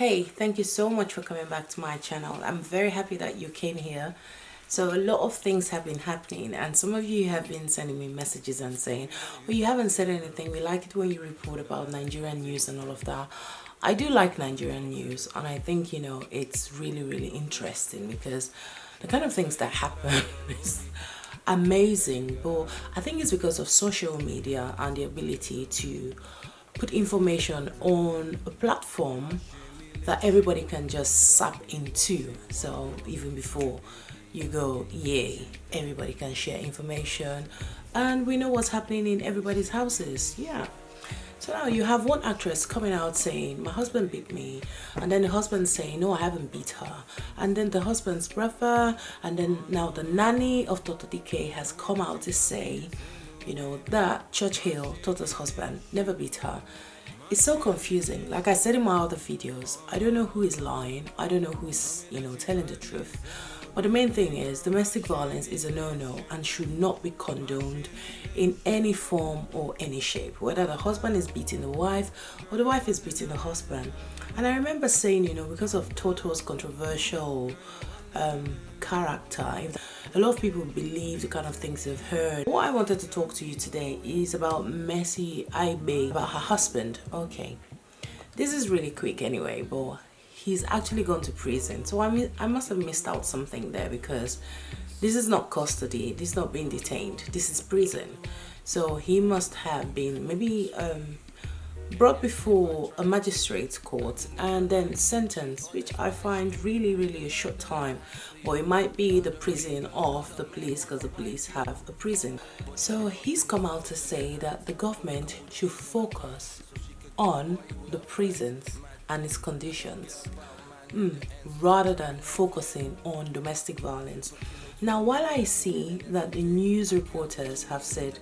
Hey, thank you so much for coming back to my channel. I'm very happy that you came here. So a lot of things have been happening, and some of you have been sending me messages and saying, well, you haven't said anything. We like it when you report about Nigerian news and all of that. I do like Nigerian news, and I think, it's really, really interesting because the kind of things that happen is amazing. But I think it's because of social media and the ability to put information on a platform that everybody can just sap into. So even before you go, yay, everybody can share information and we know what's happening in everybody's houses. Yeah. So now you have one actress coming out saying, my husband beat me, and then the husband saying, no, I haven't beat her, and then the husband's brother, and then now the nanny of Toto DK has come out to say, that Churchill, Toto's husband, never beat her. It's so confusing. Like I said in my other videos, I don't know who is lying. I don't know who is, telling the truth. But the main thing is domestic violence is a no-no and should not be condoned in any form or any shape. Whether the husband is beating the wife or the wife is beating the husband. And I remember saying, because of Toto's controversial character, a lot of people believe the kind of things they've heard. What I wanted to talk to you today is about Mercy Aigbe, about her husband. Okay, this is really quick anyway, but he's actually gone to prison. So I must have missed out something there, because this is not custody, this is not being detained, this is prison. So he must have been maybe brought before a magistrate's court and then sentenced, which I find really, really a short time. But it might be the prison of the police, because the police have a prison. So he's come out to say that the government should focus on the prisons and its conditions, rather than focusing on domestic violence. Now, while I see that the news reporters have said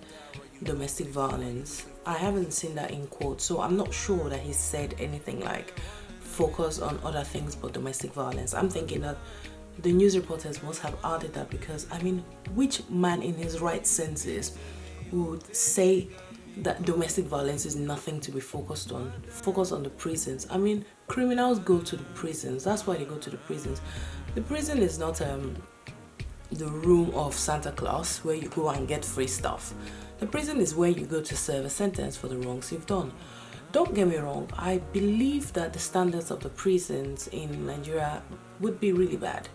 domestic violence, I haven't seen that in quotes, so I'm not sure that he said anything like focus on other things but domestic violence. I'm thinking that the news reporters must have added that, because which man in his right senses would say that domestic violence is nothing to be focused on? Focus on the prisons. Criminals go to the prisons. That's why they go to the prisons. The prison is not the room of Santa Claus where you go and get free stuff. The prison is where you go to serve a sentence for the wrongs you've done. Don't get me wrong, I believe that the standards of the prisons in Nigeria would be really bad,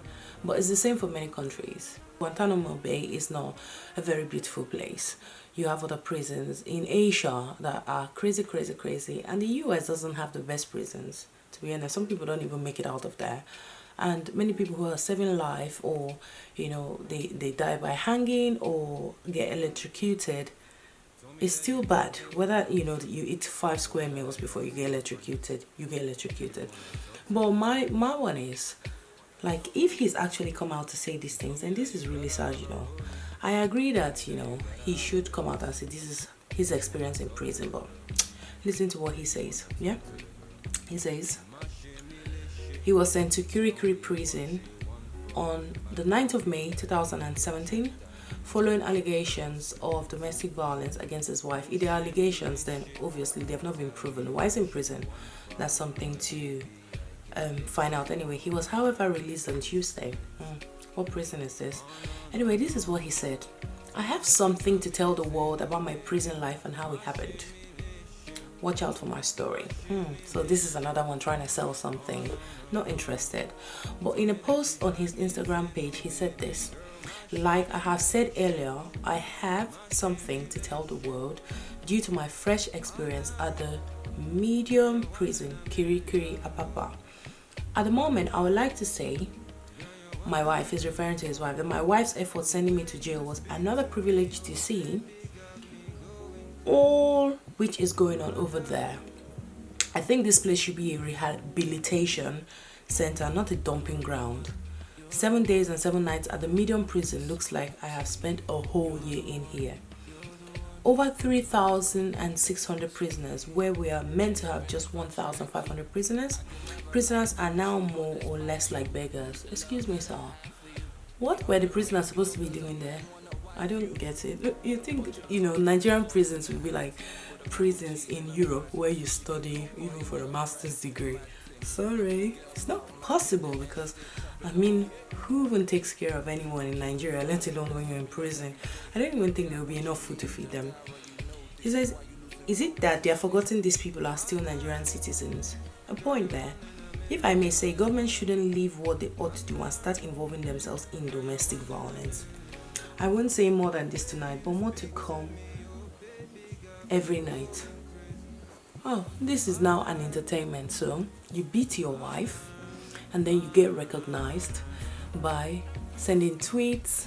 but it's the same for many countries. Guantanamo Bay is not a very beautiful place. You have other prisons in Asia that are crazy, crazy, crazy, and the US doesn't have the best prisons, to be honest. Some people don't even make it out of there. And many people who are serving life, or they die by hanging or get electrocuted, it's still bad. Whether you eat 5 square meals before you get electrocuted, you get electrocuted. But my one is, like, if he's actually come out to say these things, and this is really sad. I agree that he should come out and say this is his experience in prison, but listen to what he says. Yeah, he says he was sent to Kirikiri prison on the 9th of May 2017 following allegations of domestic violence against his wife. If there are allegations, then obviously they have not been proven. Why is in prison? That's something to find out. Anyway, he was however released on Tuesday. What prison is this? Anyway, this is what he said. I have something to tell the world about my prison life and how it happened. Watch out for my story. So this is another one trying to sell something. Not interested. But in a post on his Instagram page, he said this: like I have said earlier, I have something to tell the world due to my fresh experience at the medium prison, Kirikiri Apapa. At the moment, I would like to say, my wife is referring to his wife, that my wife's effort sending me to jail was another privilege to see all which is going on over there. I think this place should be a rehabilitation center, not a dumping ground. 7 days and 7 nights at the medium prison looks like I have spent a whole year in here. Over 3,600 prisoners, where we are meant to have just 1,500 prisoners. Prisoners are now more or less like beggars. Excuse me, sir. What were the prisoners supposed to be doing there? I don't get it. You think, Nigerian prisons would be like prisons in Europe where you study even for a master's degree. Sorry, it's not possible because, I mean, who even takes care of anyone in Nigeria, let alone when you're in prison? I don't even think there will be enough food to feed them. He says, is it that they are forgotten these people are still Nigerian citizens? A point there. If I may say, government shouldn't leave what they ought to do and start involving themselves in domestic violence. I won't say more than this tonight, but more to come every night. Oh, this is now an entertainment. So you beat your wife and then you get recognized by sending tweets,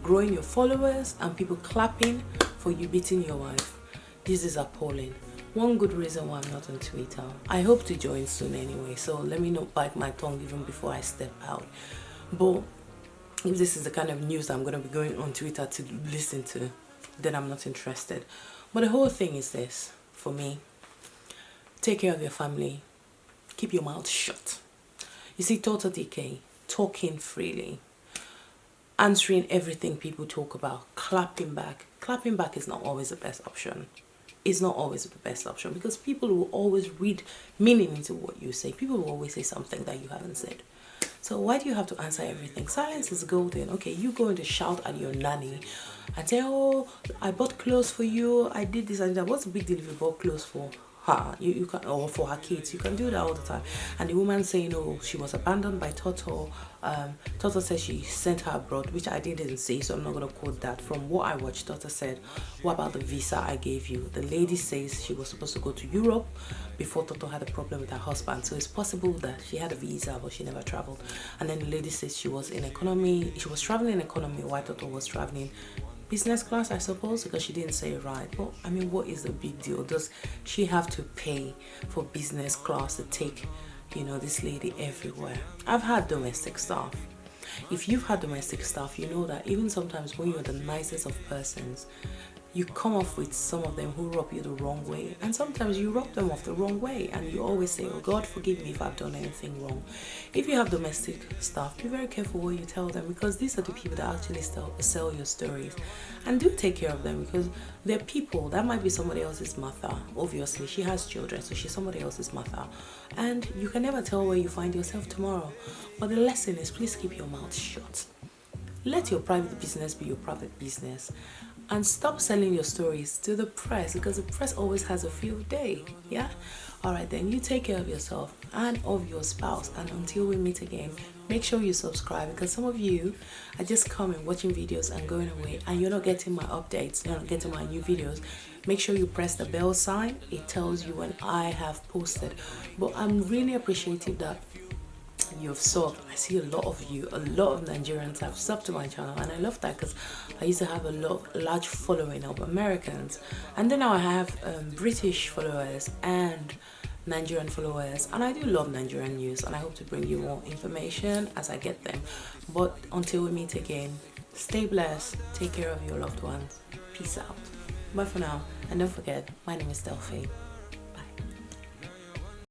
growing your followers and people clapping for you beating your wife. This is appalling. One good reason why I'm not on Twitter. I hope to join soon anyway, so let me not bite my tongue even before I step out. But if this is the kind of news I'm going to be going on Twitter to listen to, then I'm not interested. But the whole thing is this, for me. Take care of your family. Keep your mouth shut. You see, total decay, talking freely, answering everything people talk about, clapping back. Clapping back is not always the best option. It's not always the best option because people will always read meaning into what you say. People will always say something that you haven't said. So why do you have to answer everything? Silence is golden. Okay, you going to shout at your nanny and say, oh, I bought clothes for you, I did this and that. What's the big deal if you bought clothes for her? You can, or for her kids. You can do that all the time. And the woman saying, oh, she was abandoned by Toto. Toto said she sent her abroad, which I didn't say, so I'm not going to quote that. From what I watched, Toto said, what about the visa I gave you? The lady says she was supposed to go to Europe before Toto had a problem with her husband. So it's possible that she had a visa, but she never traveled. And then the lady says she was in economy, she was traveling in economy while Toto was traveling business class, I suppose, because she didn't say it right. But I mean, what is the big deal? Does she have to pay for business class to take, this lady everywhere? I've had domestic staff. If you've had domestic staff, you know that even sometimes when you're the nicest of persons, you come off with some of them who rub you the wrong way, and sometimes you rub them off the wrong way, and you always say, oh God, forgive me if I've done anything wrong. If you have domestic staff, be very careful what you tell them, because these are the people that actually sell your stories. And do take care of them, because they're people. That might be somebody else's mother. Obviously she has children, so she's somebody else's mother, and you can never tell where you find yourself tomorrow. But the lesson is, please keep your mouth shut. Let your private business be your private business. And stop selling your stories to the press, because the press always has a field day. Yeah? Alright then, you take care of yourself and of your spouse. And until we meet again, make sure you subscribe, because some of you are just coming, watching videos and going away, and you're not getting my updates, you're not getting my new videos. Make sure you press the bell sign. It tells you when I have posted. But I'm really appreciative that you've subbed. I see a lot of Nigerians have subbed to my channel, and I love that, because I used to have a large following of Americans, and then now I have British followers and Nigerian followers, and I do love Nigerian news, and I hope to bring you more information as I get them. But until we meet again, stay blessed, take care of your loved ones, peace out, bye for now, and don't forget, my name is Delphi.